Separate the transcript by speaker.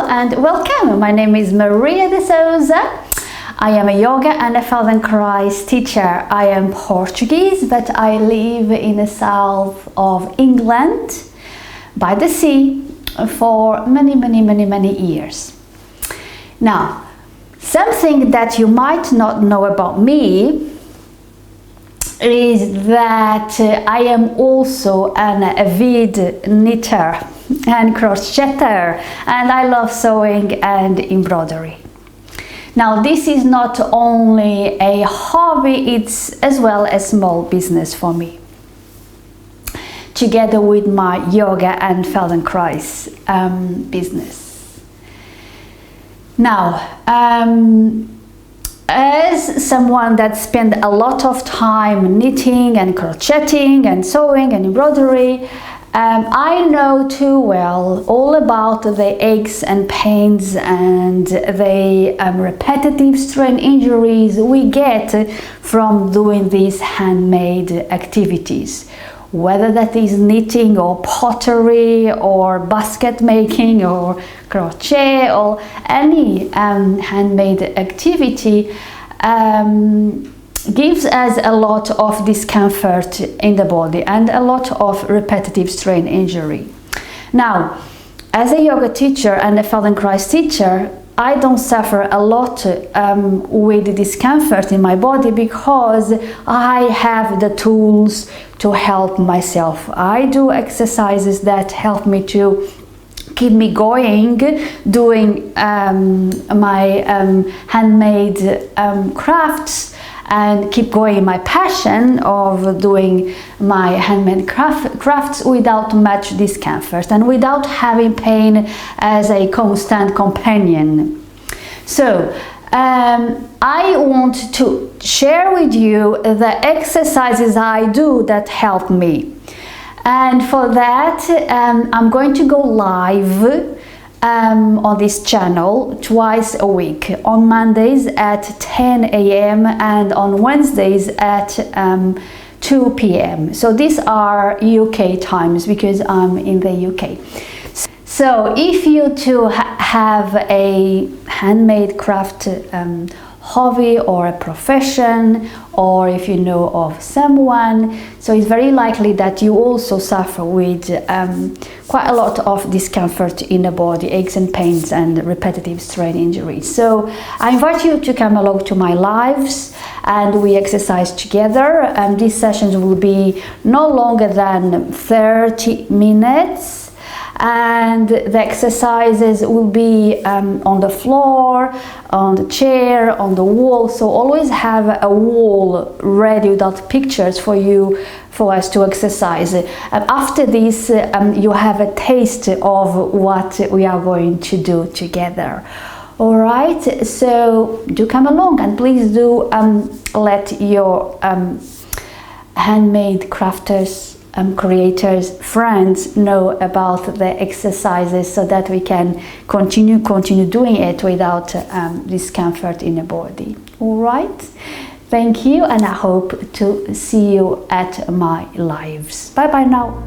Speaker 1: and welcome. My name is Maria de Souza. I am a yoga and a Father in Christ teacher. I am Portuguese, but I live in the south of England by the sea for many years. Now, something that you might not know about me is that I am also an avid knitter and crocheter, and I love sewing and embroidery. Now, this is not only a hobby, it's as well a small business for me, together with my yoga and Feldenkrais business. Now, as someone that spent a lot of time knitting and crocheting and sewing and embroidery, I know too well all about the aches and pains and the repetitive strain injuries we get from doing these handmade activities, whether that is knitting or pottery or basket making or crochet or any handmade activity. Gives us a lot of discomfort in the body and a lot of repetitive strain injury. Now, as a yoga teacher and a Feldenkrais teacher, I don't suffer a lot with discomfort in my body because I have the tools to help myself. I do exercises that help me to keep me going, doing my handmade crafts, and keep going my passion of doing my handmade crafts without much discomfort and without having pain as a constant companion. So I want to share with you the exercises I do that help me, and for that I'm going to go live on this channel twice a week, on Mondays at 10 a.m. and on Wednesdays at 2 p.m. So these are UK times because I'm in the UK. So if you too have a handmade craft hobby or a profession, or if you know of someone, so it's very likely that you also suffer with quite a lot of discomfort in the body, aches and pains and repetitive strain injuries. So I invite you to come along to my lives and we exercise together, and these sessions will be no longer than 30 minutes. And the exercises will be on the floor, on the chair, on the wall. So always have a wall ready without pictures for us to exercise. After this, you have a taste of what we are going to do together. All right, so do come along, and please do let your handmade crafters, creators, friends know about the exercises so that we can continue doing it without discomfort in the body. All right, thank you, and I hope to see you at my lives. Bye bye now.